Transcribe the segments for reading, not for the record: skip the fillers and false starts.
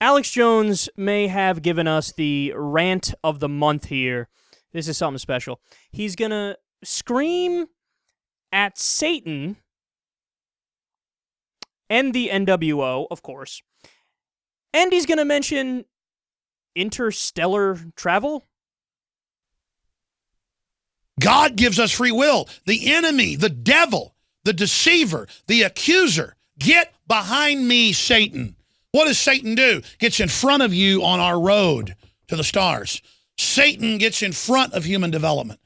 Alex Jones may have given us the rant of the month here. This is something special. He's going to scream at Satan and the NWO, of course. And he's going to mention interstellar travel. God gives us free will. The enemy, the devil, the deceiver, the accuser, get behind me, Satan. What does Satan do? Gets in front of you on our road to the stars. Satan gets in front of human development.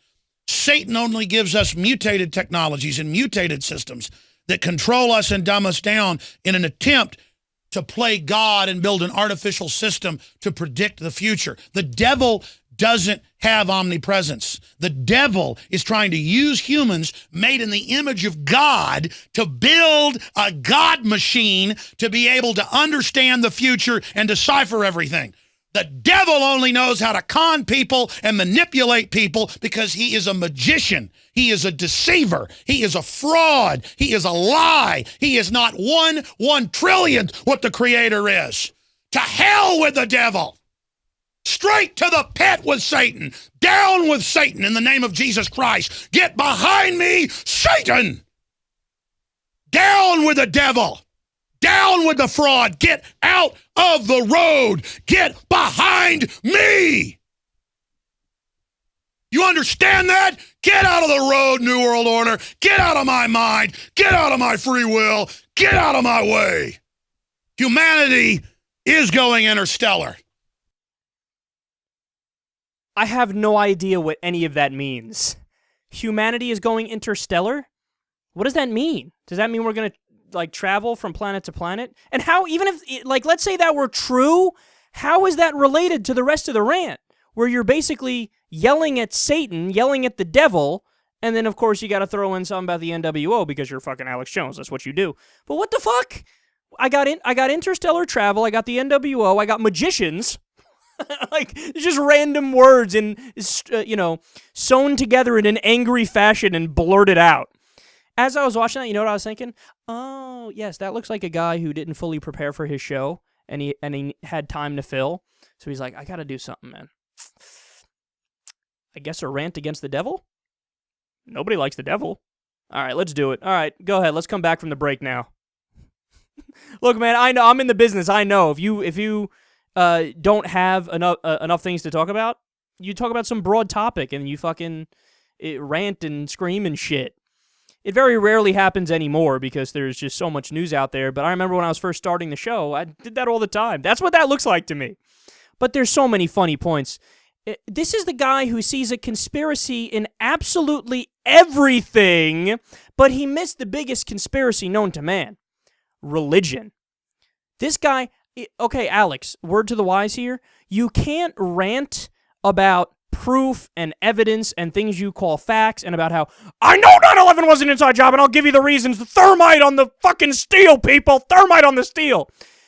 Satan only gives us mutated technologies and mutated systems that control us and dumb us down in an attempt to play God and build an artificial system to predict the future. The devil doesn't have omnipresence. The devil is trying to use humans made in the image of God to build a God machine to be able to understand the future and decipher everything. The devil only knows how to con people and manipulate people because he is a magician. He is a deceiver. He is a fraud. He is a lie. He is not 1/1 trillionth what the Creator is. To hell with the devil. Straight to the pit with Satan. Down with Satan in the name of Jesus Christ. Get behind me, Satan. Down with the devil. Down with the fraud. Get out of the road. Get behind me. You understand that? Get out of the road, New World Order. Get out of my mind. Get out of my free will. Get out of my way. Humanity is going interstellar. I have no idea what any of that means. Humanity is going interstellar? What does that mean? Does that mean we're going to, like, travel from planet to planet? And how, even if, like, let's say that were true, how is that related to the rest of the rant? Where you're basically yelling at Satan, yelling at the devil, and then, of course, you got to throw in something about the NWO because you're fucking Alex Jones. That's what you do. But what the fuck? I got interstellar travel, I got the NWO, I got magicians. Like, it's just random words and, sewn together in an angry fashion and blurted out. As I was watching that, you know what I was thinking? Oh, yes, that looks like a guy who didn't fully prepare for his show, and he had time to fill. So he's like, I gotta do something, man. I guess a rant against the devil? Nobody likes the devil. All right, let's do it. All right, go ahead. Let's come back from the break now. Look, man, I know I'm in the business. I know if you don't have enough things to talk about, you talk about some broad topic and you fucking rant and scream and shit. It very rarely happens anymore because there's just so much news out there, but I remember when I was first starting the show, I did that all the time. That's what that looks like to me. But there's so many funny points. This is the guy who sees a conspiracy in absolutely everything, but he missed the biggest conspiracy known to man. Religion. This guy... Okay, Alex, word to the wise here. You can't rant about proof and evidence and things you call facts and about how, I know 9/11 was an inside job and I'll give you the reasons. The thermite on the fucking steel, people. Thermite on the steel.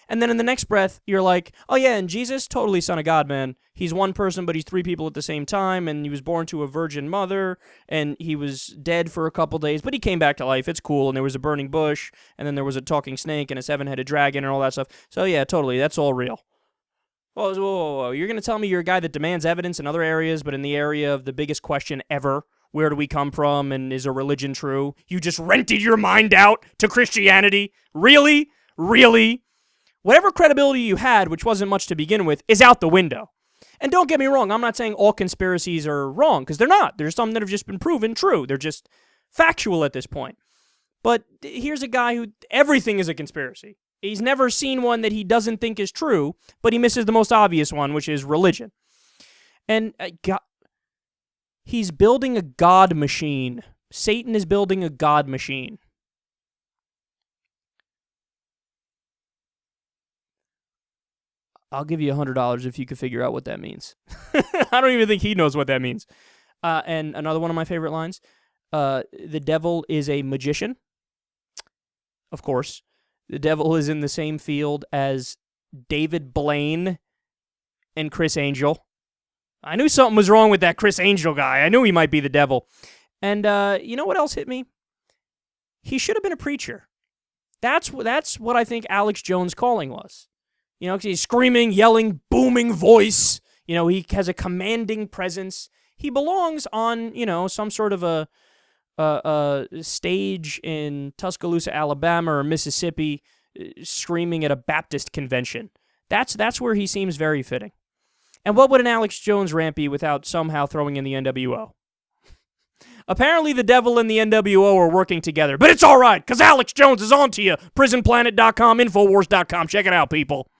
And then in the next breath, you're like, oh yeah, and Jesus, totally son of God, man. He's one person, but he's three people at the same time, and he was born to a virgin mother, and he was dead for a couple days, but he came back to life. It's cool, and there was a burning bush, and then there was a talking snake and a seven-headed dragon and all that stuff. So yeah, totally, that's all real. Whoa. You're going to tell me you're a guy that demands evidence in other areas, but in the area of the biggest question ever, where do we come from, and is a religion true? You just rented your mind out to Christianity? Really? Really? Whatever credibility you had, which wasn't much to begin with, is out the window. And don't get me wrong, I'm not saying all conspiracies are wrong, because they're not. There's some that have just been proven true. They're just factual at this point. But here's a guy who everything is a conspiracy. He's never seen one that he doesn't think is true, but he misses the most obvious one, which is religion. And he's building a God machine. Satan is building a God machine. I'll give you $100 if you could figure out what that means. I don't even think he knows what that means. And another one of my favorite lines, the devil is a magician. Of course. The devil is in the same field as David Blaine and Chris Angel. I knew something was wrong with that Chris Angel guy. I knew he might be the devil. And you know what else hit me? He should have been a preacher. That's what I think Alex Jones' calling was. You know, 'cause he's screaming, yelling, booming voice. You know, he has a commanding presence. He belongs on, you know, some sort of a stage in Tuscaloosa, Alabama or Mississippi, screaming at a Baptist convention. That's where he seems very fitting. And what would an Alex Jones rant be without somehow throwing in the NWO? Apparently the devil and the NWO are working together, but it's all right, because Alex Jones is on to you. PrisonPlanet.com, Infowars.com. Check it out, people.